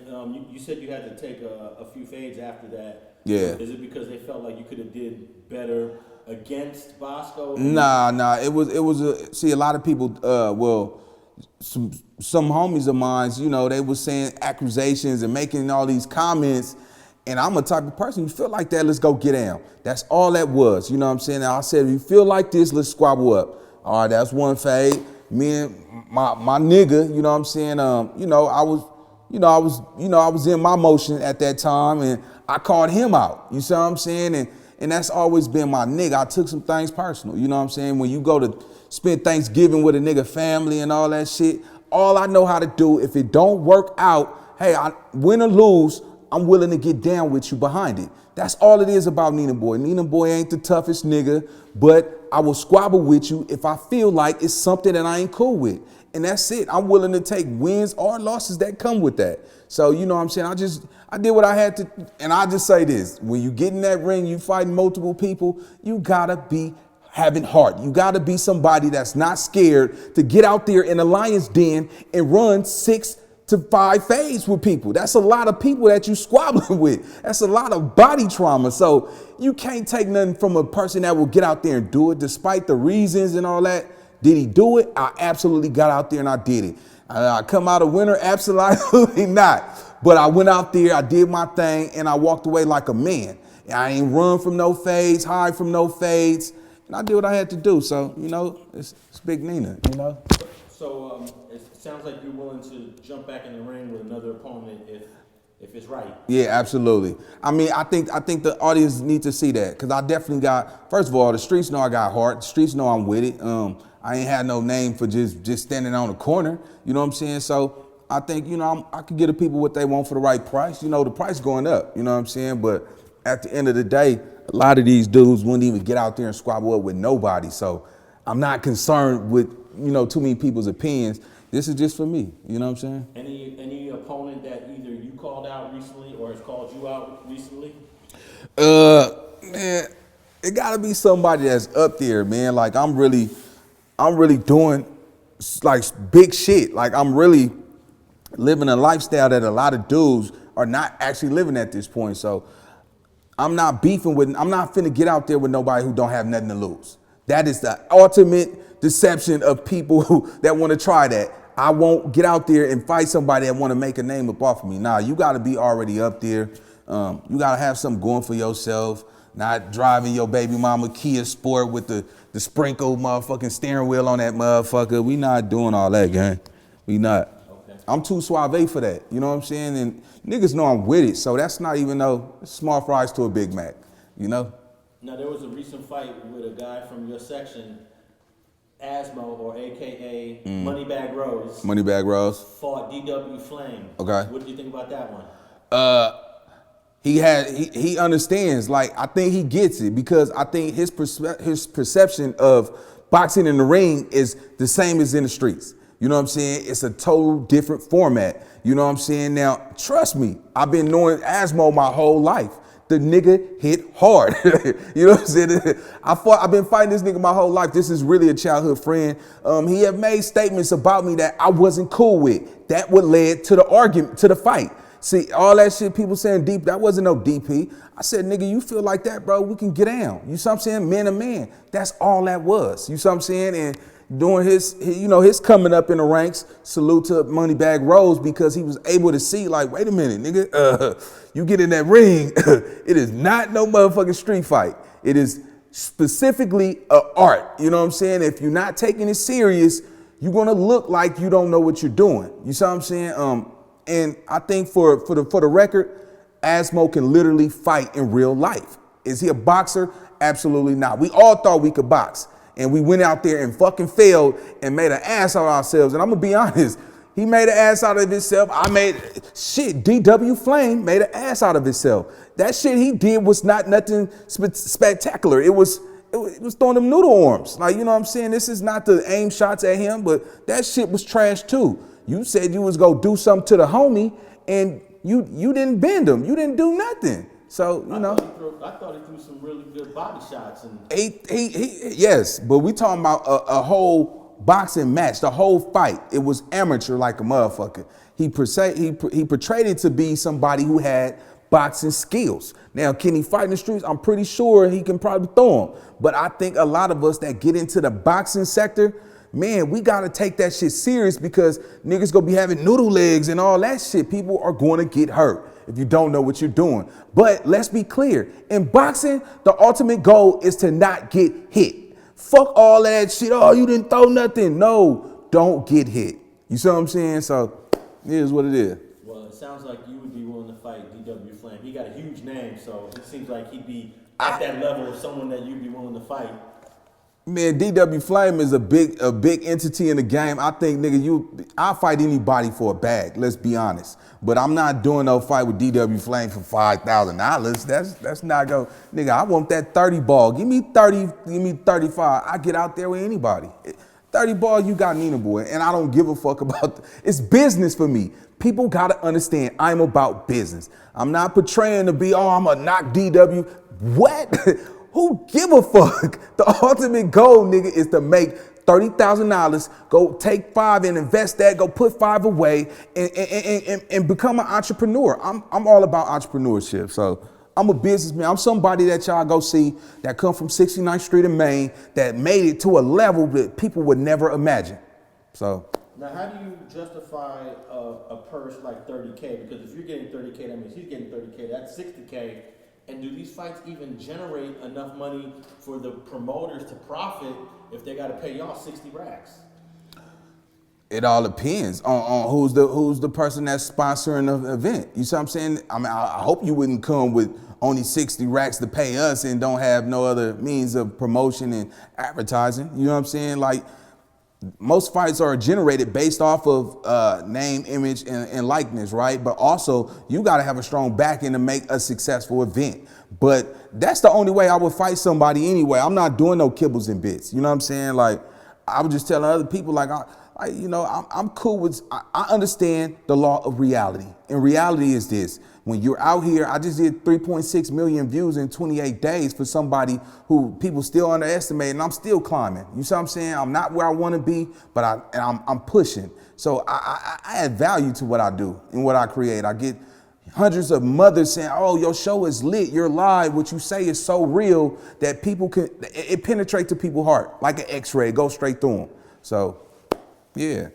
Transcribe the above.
you said you had to take a few fades after that. Yeah. Is it because they felt like you could have did better against Boskoe? Nah. It was see, a lot of people. Some homies of mine, you know, they was saying accusations and making all these comments. And I'm a type of person, you feel like that, let's go get down. That's all that was, you know what I'm saying? And I said, if you feel like this, let's squabble up. All right, that's one fade. Me and my nigga, you know what I'm saying? I was in my motion at that time, and I called him out. You see what I'm saying? And that's always been my nigga. I took some things personal. You know what I'm saying? When you go to spend Thanksgiving with a nigga family and all that shit, all I know how to do, if it don't work out, hey, I win or lose, I'm willing to get down with you behind it. That's all it is about Nina Boy. Nina Boy ain't the toughest nigga, but I will squabble with you if I feel like it's something that I ain't cool with. And that's it. I'm willing to take wins or losses that come with that. So, you know what I'm saying? I did what I had to, and I just say this. When you get in that ring, you fighting multiple people, you gotta be having heart. You gotta be somebody that's not scared to get out there in a lion's den and run 6 to 5 fades with people. That's a lot of people that you squabbling with. That's a lot of body trauma. So you can't take nothing from a person that will get out there and do it despite the reasons and all that. Did he do it? I absolutely got out there and I did it. I come out a winner? Absolutely not. But I went out there, I did my thing, and I walked away like a man. I ain't run from no fades, hide from no fades, and I did what I had to do. So, you know, it's Big Nina, you know? So it sounds like you're willing to jump back in the ring with another opponent if it's right. Yeah, absolutely. I mean, I think the audience need to see that, because I definitely got, first of all, the streets know I got heart. The streets know I'm with it. I ain't had no name for just standing on the corner. You know what I'm saying? So I think, you know, I can give the people what they want for the right price. You know, the price going up, you know what I'm saying? But at the end of the day, a lot of these dudes wouldn't even get out there and squabble up with nobody. So I'm not concerned with, you know, too many people's opinions. This is just for me. You know what I'm saying? Any opponent that either you called out recently or has called you out recently? Man, it gotta be somebody that's up there, man. Like I'm really doing like big shit. Like I'm really living a lifestyle that a lot of dudes are not actually living at this point. So I'm not finna get out there with nobody who don't have nothing to lose. That is the ultimate deception of people that want to try that. I won't get out there and fight somebody that want to make a name up off of me. Nah, you got to be already up there. You got to have something going for yourself, not driving your baby mama Kia Sport with the sprinkled motherfucking steering wheel on that motherfucker. We not doing all that, gang. We not. Okay. I'm too suave for that. You know what I'm saying? And niggas know I'm with it. So that's not even no small fries to a Big Mac, you know? Now, there was a recent fight with a guy from your section, Asmo, or AKA Moneybag Rose. Moneybag Rose. Fought DW Flame. Okay. What do you think about that one? He understands. Like, I think he gets it, because I think his perception of boxing in the ring is the same as in the streets. You know what I'm saying? It's a total different format. You know what I'm saying? Now, trust me, I've been knowing Asmo my whole life. The nigga hit hard. You know what I'm saying? I've been fighting this nigga my whole life. This is really a childhood friend. He had made statements about me that I wasn't cool with. That would led to the argument, to the fight. See, all that shit people saying deep, that wasn't no DP. I said, nigga, you feel like that, bro, we can get down. You see what I'm saying? Man to man. That's all that was. You see what I'm saying? And doing his coming up in the ranks, salute to Moneybag Rose, because he was able to see, like, wait a minute, nigga, you get in that ring, it is not no motherfucking street fight. It is specifically a art. You know what I'm saying? If you're not taking it serious, you're gonna look like you don't know what you're doing. You see what I'm saying? And I think for the record, Asmo can literally fight in real life. Is he a boxer? Absolutely not. We all thought we could box. And we went out there and fucking failed and made an ass out of ourselves. And I'm gonna be honest, he made an ass out of himself. DW Flame made an ass out of himself. That shit he did was not nothing spectacular. It was throwing them noodle arms. Like, you know what I'm saying? This is not to aim shots at him, but that shit was trash too. You said you was gonna do something to the homie, and you didn't bend him. You didn't do nothing. So, you know. I thought he threw some really good body shots. Yes, but we talking about a whole boxing match, the whole fight, it was amateur like a motherfucker. He portrayed it to be somebody who had boxing skills. Now, can he fight in the streets? I'm pretty sure he can probably throw them. But I think a lot of us that get into the boxing sector, man, we gotta take that shit serious because niggas gonna be having noodle legs and all that shit. People are gonna get hurt if you don't know what you're doing. But let's be clear, in boxing, the ultimate goal is to not get hit. Fuck all that shit, oh, you didn't throw nothing. No, don't get hit. You see what I'm saying? So, it is what it is. Well, it sounds like you would be willing to fight DW Flame. He got a huge name, so it seems like he'd be at that level of someone that you'd be willing to fight. Man, DW Flame is a big entity in the game. I think, nigga, I'll fight anybody for a bag, let's be honest. But I'm not doing no fight with DW Flame for $5,000. That's not go. Nigga, I want that 30 ball. Give me 30, give me 35. I get out there with anybody. 30 ball, you got Nina boy, and I don't give a fuck about it's business for me. People gotta understand I'm about business. I'm not portraying to be, oh, I'm a knock DW. What? Who give a fuck? The ultimate goal, nigga, is to make $30,000, go take 5 and invest that, go put 5 away and become an entrepreneur. I'm all about entrepreneurship. So I'm a businessman. I'm somebody that y'all go see that come from 69th Street in Maine that made it to a level that people would never imagine. So. Now, how do you justify a purse like 30K? Because if you're getting 30K, that means he's getting 30K. That's 60K. And do these fights even generate enough money for the promoters to profit if they got to pay y'all 60 racks? It all depends on who's the person that's sponsoring the event. You see what I'm saying? I mean, I hope you wouldn't come with only 60 racks to pay us and don't have no other means of promotion and advertising. You know what I'm saying? Like, most fights are generated based off of name, image, and likeness, right? But also, you got to have a strong backing to make a successful event. But that's the only way I would fight somebody anyway. I'm not doing no kibbles and bits. You know what I'm saying? Like, I was just telling other people, like, I'm cool with, I understand the law of reality. And reality is this. When you're out here, I just did 3.6 million views in 28 days for somebody who people still underestimate, and I'm still climbing. You see what I'm saying? I'm not where I want to be, but I'm pushing. So I add value to what I do and what I create. I get hundreds of mothers saying, oh, your show is lit, you're live, what you say is so real that people it penetrates to people's heart like an x-ray, go straight through them. So, yeah.